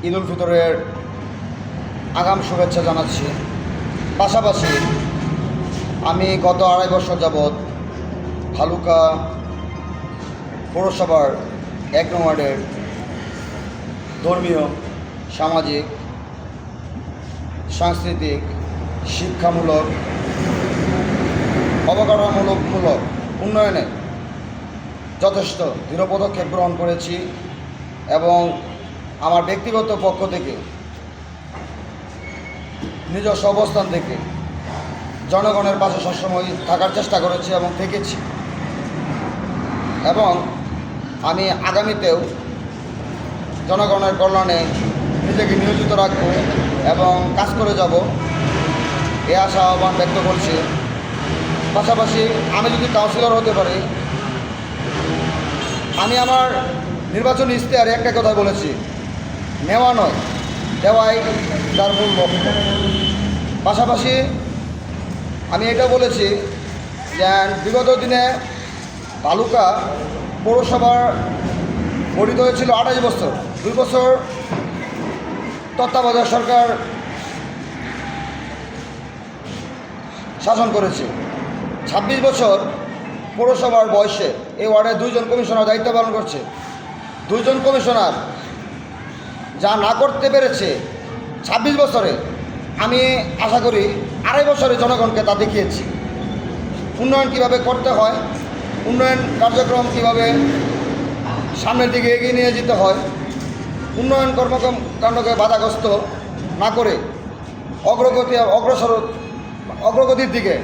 ঈদ উল ফিতরের আগাম শুভেচ্ছা জানাচ্ছি। পাশাপাশি আমি গত 2.5 বছর যাবৎ ভালুকা পৌরসভার 1 নং ওয়ার্ডের ধর্মীয়, সামাজিক, সাংস্কৃতিক, শিক্ষামূলক, অবকাঠামূলক উন্নয়নে যথেষ্ট দৃঢ় পদক্ষেপ গ্রহণ করেছি এবং আমার ব্যক্তিগত পক্ষ থেকে নিজস্ব অবস্থান থেকে জনগণের পাশে সবসময় থাকার চেষ্টা করেছি এবং থেকেছি, এবং আমি আগামীতেও জনগণের কল্যাণে নিজেকে নিয়োজিত রাখব এবং কাজ করে যাব এ আশা আহ্বান ব্যক্ত করছি। পাশাপাশি আমি যদি কাউন্সিলর হতে পারি, আমি আমার নির্বাচনী ইশতেহারে একটা কথা বলেছি, নেওয়া নয় দেওয়াই যার মূল লক্ষ্য। পাশাপাশি আমি এটা বলেছি যে বিগত দিনে ভালুকা পৌরসভার গঠিত হয়েছিল 28 বছর, 2 বছর তত্ত্বাবধায়ক সরকার শাসন করেছে। 26 বছর পৌরসভার বয়সে এই ওয়ার্ডে 2 জন কমিশনার দায়িত্ব পালন করছে। 2 জন কমিশনার যা না করতে পেরেছে 26 বছরে, আমি আশা করি 2.5 বছরে জনগণকে তা দেখিয়েছি। উন্নয়ন কীভাবে করতে হয়, উন্নয়ন কার্যক্রম কীভাবে সামনের দিকে এগিয়ে নিয়ে যেতে হয়, উন্নয়ন কর্মকাণ্ডকে বাধাগ্রস্ত না করে অগ্রগতির দিকে,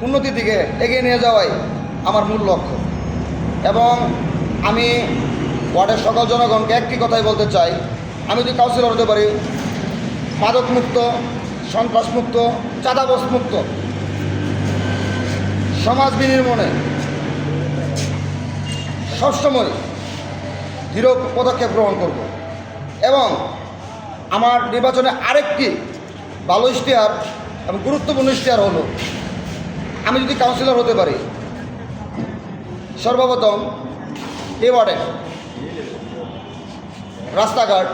উন্নতির দিকে এগিয়ে নিয়ে যাওয়াই আমার মূল লক্ষ্য। এবং আমি ওয়ার্ডের সকল জনগণকে একটি কথাই বলতে চাই, আমি যদি কাউন্সিলর হতে পারি, মাদকমুক্ত, সন্ত্রাসমুক্ত, চাঁদাবাজমুক্ত সমাজ বিনির্মাণে সবসময় দৃঢ় পদক্ষেপ গ্রহণ করব। এবং আমার নির্বাচনে আরেকটি ভালো ইশতেহার এবং গুরুত্বপূর্ণ ইশতেহার হলো, আমি যদি কাউন্সিলর হতে পারি, সর্বপ্রথম এই ওয়ার্ডে রাস্তাঘাট,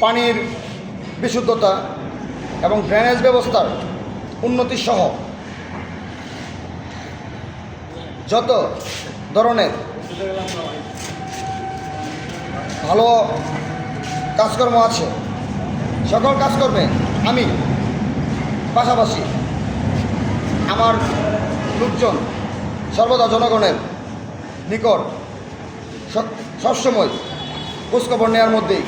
পানির বিশুদ্ধতা এবং ড্রেনেজ ব্যবস্থার উন্নতি সহ যত ধরনের ভালো কাজকর্ম আছে সকল কাজকর্মে আমি পাশাপাশি আমার লোকজন সর্বদা জনগণের নিকট সবসময় খোঁজখবর নেওয়ার মধ্যেই